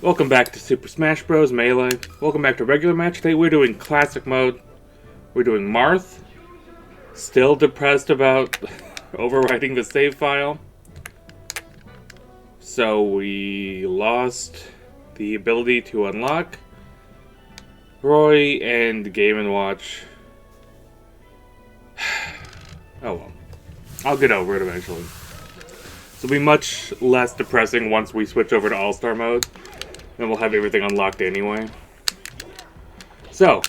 Welcome back to Super Smash Bros. Melee. Welcome back to regular match. Today we're doing classic mode. We're doing Marth. Still depressed about overwriting the save file. So we lost the ability to unlock Roy and Game & Watch. Oh well. I'll get over it eventually. It'll be much less depressing once we switch over to All-Star mode. Then we'll have everything unlocked anyway. So,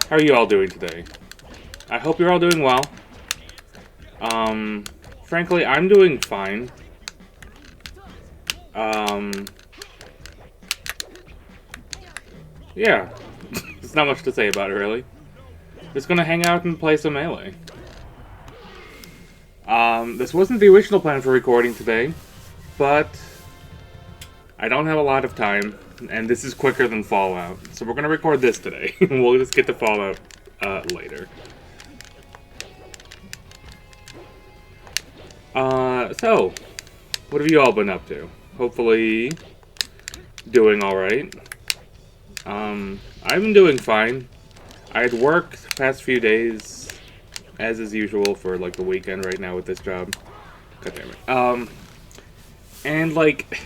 how are you all doing today? I hope you're all doing well. Frankly, I'm doing fine. Yeah. There's not much to say about it, really. Just gonna hang out and play some Melee. This wasn't the original plan for recording today, but I don't have a lot of time, and this is quicker than Fallout, so we're gonna record this today. We'll just get to Fallout later. So, what have you all been up to? Hopefully, doing alright. I've been doing fine. I had worked the past few days, as is usual, for, like, the weekend right now with this job. God damn it. And, like,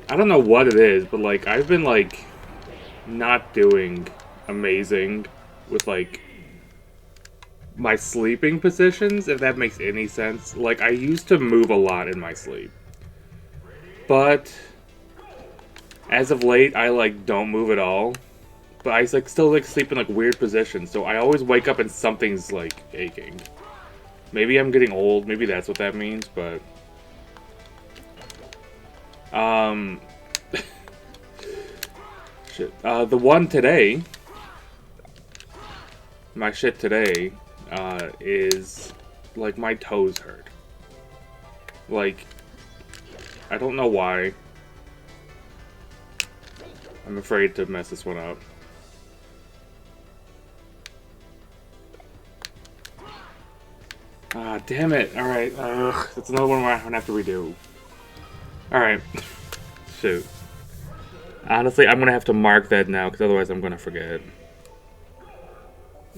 I don't know what it is, but, like, I've been, like, not doing amazing with, like, my sleeping positions, if that makes any sense. Like, I used to move a lot in my sleep. But as of late, I, like, don't move at all. But I, like, still, like, sleep in, like, weird positions. So I always wake up and something's, like, aching. Maybe I'm getting old. Maybe that's what that means, but shit. The one today, my shit today, is, like, my toes hurt. Like, I don't know why. I'm afraid to mess this one up. Ah, damn it. Alright, that's another one where I'm gonna have to redo. Alright. Shoot. Honestly, I'm gonna have to mark that now, because otherwise I'm gonna forget.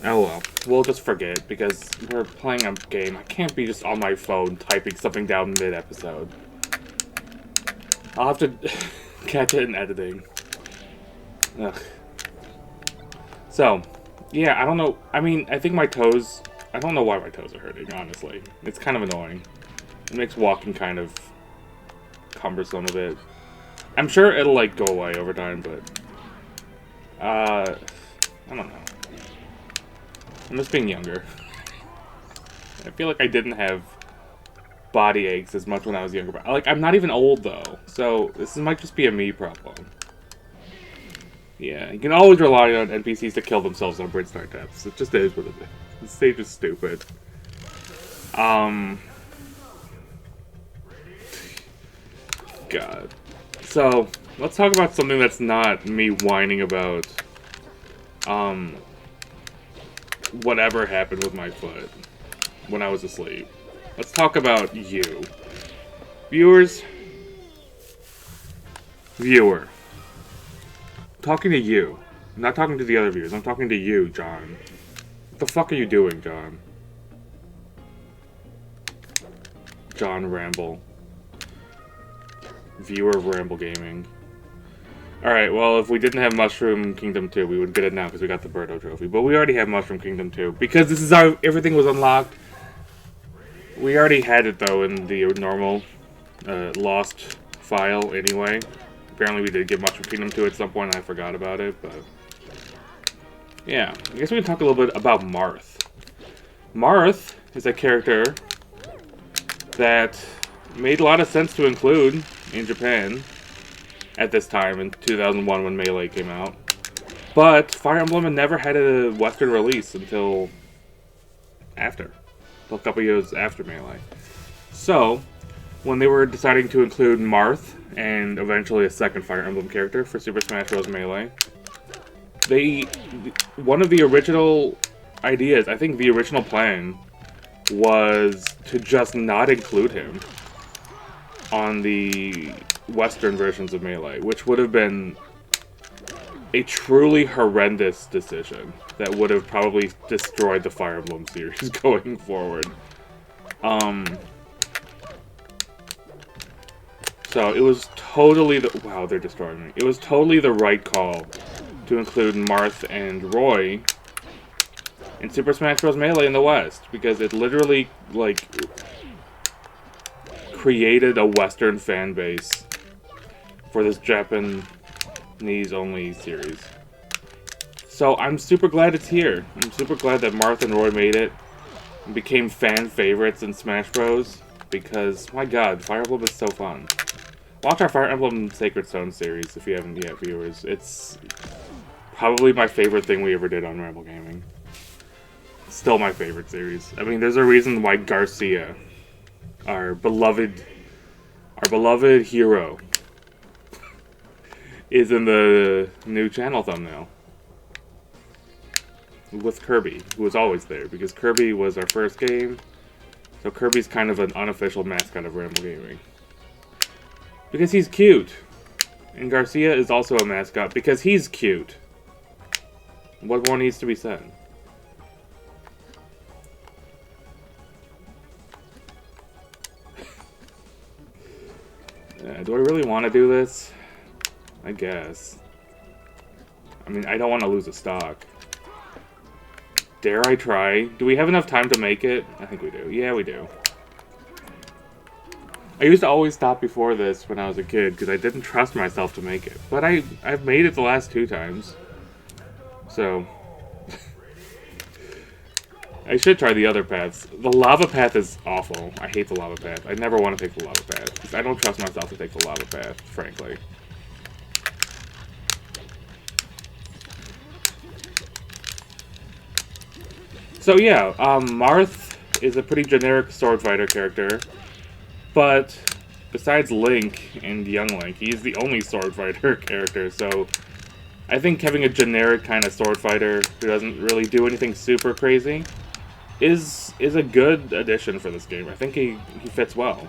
Oh well. We'll just forget, because we're playing a game. I can't be just on my phone typing something down mid-episode. I'll have to catch it in editing. Ugh. So, yeah, I don't know. I mean, I think my toes, I don't know why my toes are hurting, honestly. It's kind of annoying. It makes walking kind of cumbersome a bit. I'm sure it'll, like, go away over time, but I don't know. I'm just being younger. I feel like I didn't have body aches as much when I was younger. But, like, I'm not even old, though. So, this might just be a me problem. Yeah, you can always rely on NPCs to kill themselves on bridge start taps. It just is what it is. This stage is stupid. God. So, let's talk about something that's not me whining about, whatever happened with my foot when I was asleep. Let's talk about you. Viewers. Viewer. I'm talking to you. I'm not talking to the other viewers. I'm talking to you, John. What the fuck are you doing, John? John Ramble. Viewer of Ramble Gaming. Alright, well, if we didn't have Mushroom Kingdom 2, we would get it now because we got the Birdo trophy. But we already have Mushroom Kingdom 2. Because this is how everything was unlocked. We already had it, though, in the normal lost file anyway. Apparently we did get Mushroom Kingdom 2 at some point, and I forgot about it, but yeah. I guess we can talk a little bit about Marth. Marth is a character that made a lot of sense to include in Japan at this time in 2001 when Melee came out. But Fire Emblem never had a Western release until after. A couple years after Melee. So, when they were deciding to include Marth and eventually a second Fire Emblem character for Super Smash Bros. Melee, one of the original ideas, I think the original plan, was to just not include him on the Western versions of Melee, which would have been a truly horrendous decision that would have probably destroyed the Fire Emblem series going forward. So it was totally wow, they're destroying me. It was totally the right call to include Marth and Roy in Super Smash Bros. Melee in the West, because it literally, like, created a Western fan base for this Japanese-only series. So I'm super glad it's here. I'm super glad that Marth and Roy made it and became fan favorites in Smash Bros. Because, my god, Fire Emblem is so fun. Watch our Fire Emblem Sacred Stone series if you haven't yet, viewers. It's probably my favorite thing we ever did on Ramble Gaming. Still my favorite series. I mean, there's a reason why Garcia, our beloved hero, is in the new channel thumbnail. With Kirby, who was always there, because Kirby was our first game. So Kirby's kind of an unofficial mascot of Ramble Gaming. Because he's cute. And Garcia is also a mascot because he's cute. What more needs to be said? Do I really want to do this? I guess. I mean, I don't want to lose a stock. Dare I try? Do we have enough time to make it? I think we do. Yeah, we do. I used to always stop before this when I was a kid because I didn't trust myself to make it. But I've made it the last 2 times. So I should try the other paths. The lava path is awful. I hate the lava path. I never want to take the lava path because I don't trust myself to take the lava path, frankly. So yeah, Marth is a pretty generic sword fighter character. But besides Link and Young Link, he's the only sword fighter character, so I think having a generic kind of sword fighter who doesn't really do anything super crazy is a good addition for this game. I think he fits well.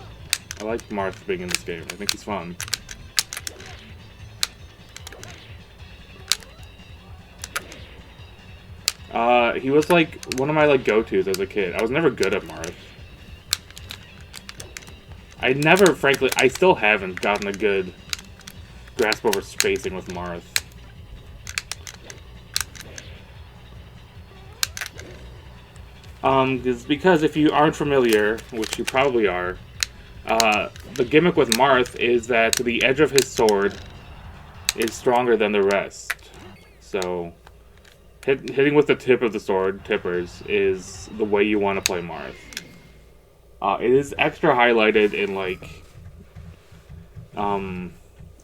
I like Marth being in this game. I think he's fun. He was like one of my like go-tos as a kid. I was never good at Marth. I never, frankly, I still haven't gotten a good grasp over spacing with Marth. Because if you aren't familiar, which you probably are, the gimmick with Marth is that the edge of his sword is stronger than the rest. So, hitting with the tip of the sword, tippers, is the way you want to play Marth. It is extra highlighted in, like,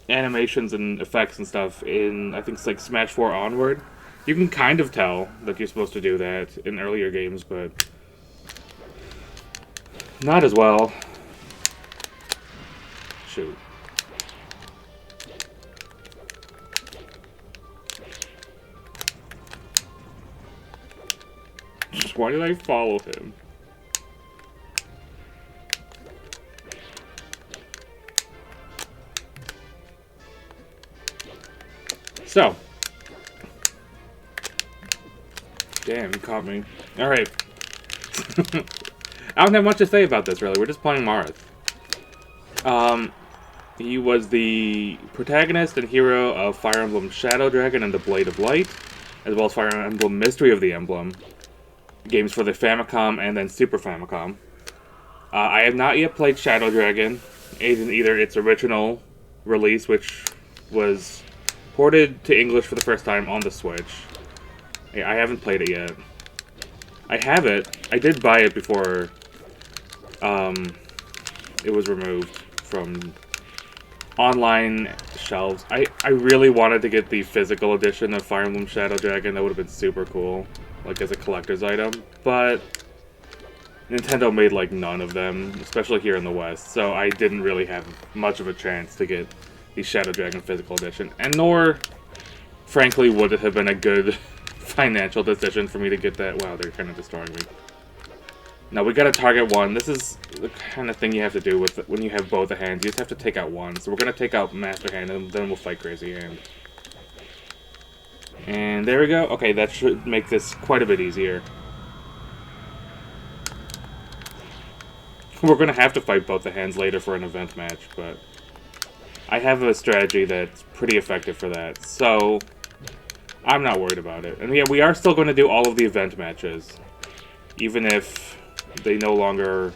animations and effects and stuff in, I think it's like Smash 4 onward. You can kind of tell that you're supposed to do that in earlier games, but not as well. Shoot. Why did I follow him? So. Damn, you caught me. Alright. I don't have much to say about this, really. We're just playing Marth. He was the protagonist and hero of Fire Emblem Shadow Dragon and the Blade of Light, as well as Fire Emblem Mystery of the Emblem, games for the Famicom and then Super Famicom. I have not yet played Shadow Dragon, in either its original release, which was ported to English for the first time on the Switch. I haven't played it yet. I have it. I did buy it before it was removed from online shelves. I really wanted to get the physical edition of Fire Emblem Shadow Dragon. That would have been super cool, like as a collector's item. But Nintendo made like none of them, especially here in the West. So I didn't really have much of a chance to get the Shadow Dragon physical edition. And nor, frankly, would it have been a good financial decision for me to get that. Wow, they're kind of destroying me. Now we gotta target one. This is the kind of thing you have to do with when you have both the hands. You just have to take out one. So we're gonna take out Master Hand, and then we'll fight Crazy Hand. And there we go. Okay, that should make this quite a bit easier. We're gonna have to fight both the hands later for an event match, but I have a strategy that's pretty effective for that, so I'm not worried about it. And yeah, we are still going to do all of the event matches, even if they no longer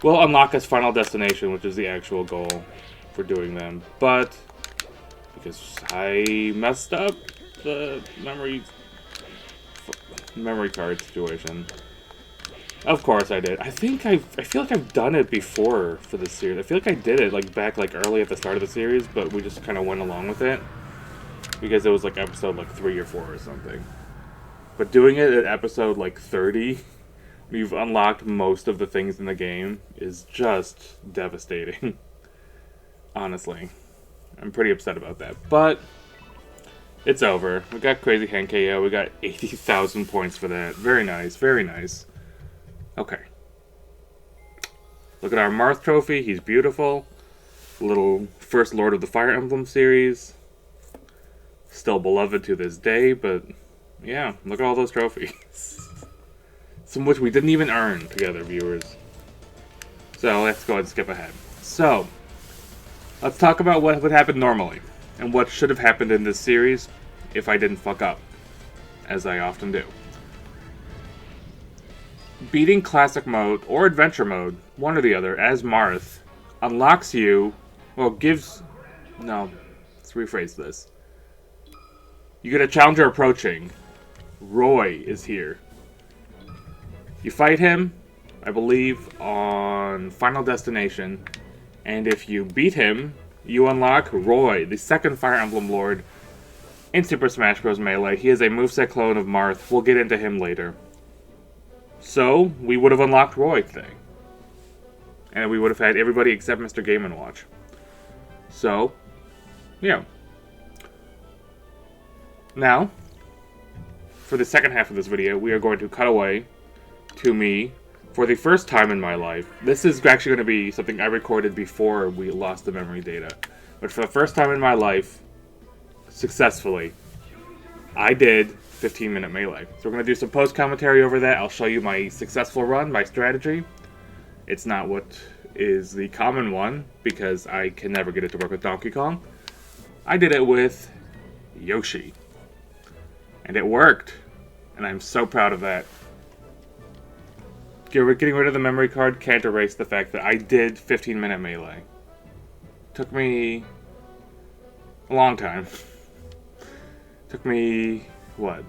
will unlock as Final Destination, which is the actual goal for doing them. But because I messed up the memory card situation. Of course I did. I feel like I've done it before for this series. I feel like I did it like back like early at the start of the series, but we just kind of went along with it because it was like episode like 3 or 4 or something. But doing it at episode like 30, we've unlocked most of the things in the game, is just devastating. Honestly, I'm pretty upset about that, but it's over. We got Crazy Hand KO. We got 80,000 points for that. Very nice. Very nice. Okay. Look at our Marth trophy. He's beautiful. Little first Lord of the Fire Emblem series. Still beloved to this day, but yeah, look at all those trophies. Some of which we didn't even earn together, viewers. So let's go ahead and skip ahead. So, let's talk about what would happen normally, and what should have happened in this series if I didn't fuck up, as I often do. Beating Classic Mode or Adventure Mode, one or the other, as Marth, unlocks you, well, let's rephrase this. You get a challenger approaching. Roy is here. You fight him, I believe, on Final Destination, and if you beat him, you unlock Roy, the second Fire Emblem Lord, in Super Smash Bros. Melee. He is a moveset clone of Marth. We'll get into him later. So, we would have unlocked Roy today. And we would have had everybody except Mr. Game & Watch. So, yeah. Now, for the second half of this video, we are going to cut away to me for the first time in my life. This is actually going to be something I recorded before we lost the memory data. But for the first time in my life, successfully, I did 15-minute melee. So we're going to do some post-commentary over that. I'll show you my successful run, my strategy. It's not what is the common one, because I can never get it to work with Donkey Kong. I did it with Yoshi. And it worked. And I'm so proud of that. Getting rid of the memory card can't erase the fact that I did 15-minute melee. Took me a long time. Took me, what,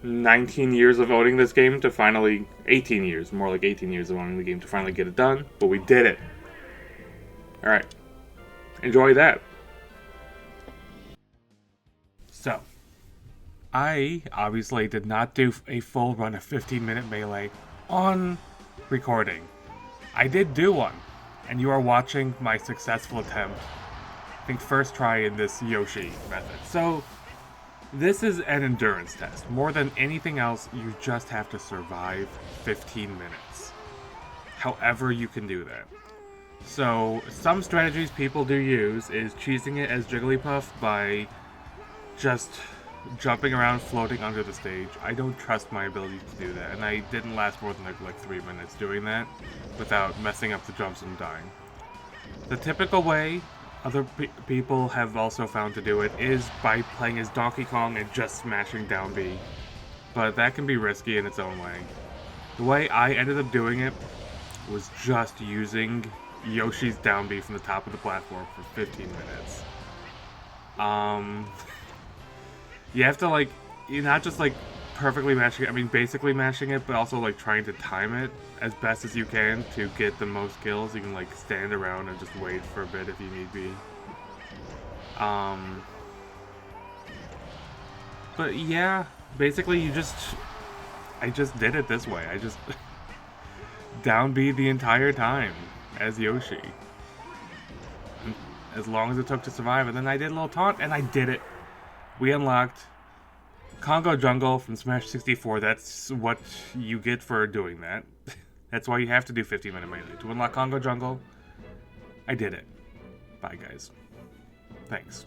19 years of owning this game to finally, 18 years, more like 18 years of owning the game to finally get it done, but we did it. Alright, enjoy that. So, I obviously did not do a full run of 15-minute melee on recording. I did do one, and you are watching my successful attempt. I think first try in this Yoshi method. So, this is an endurance test. More than anything else, you just have to survive 15 minutes. However you can do that. So, some strategies people do use is cheesing it as Jigglypuff by just jumping around, floating under the stage. I don't trust my ability to do that, and I didn't last more than like 3 minutes doing that without messing up the jumps and dying. The typical way other people have also found to do it is by playing as Donkey Kong and just smashing down B, but that can be risky in its own way. The way I ended up doing it was just using Yoshi's down B from the top of the platform for 15 minutes. You have to like, you're not just like perfectly mashing it, I mean basically mashing it, but also like trying to time it as best as you can to get the most kills. You can like stand around and just wait for a bit if you need be. But yeah, basically I just did it this way. I just down B the entire time as Yoshi. As long as it took to survive, and then I did a little taunt and I did it. We unlocked Congo Jungle from Smash 64, that's what you get for doing that. That's why you have to do 50-minute melee. To unlock Congo Jungle, I did it. Bye, guys. Thanks.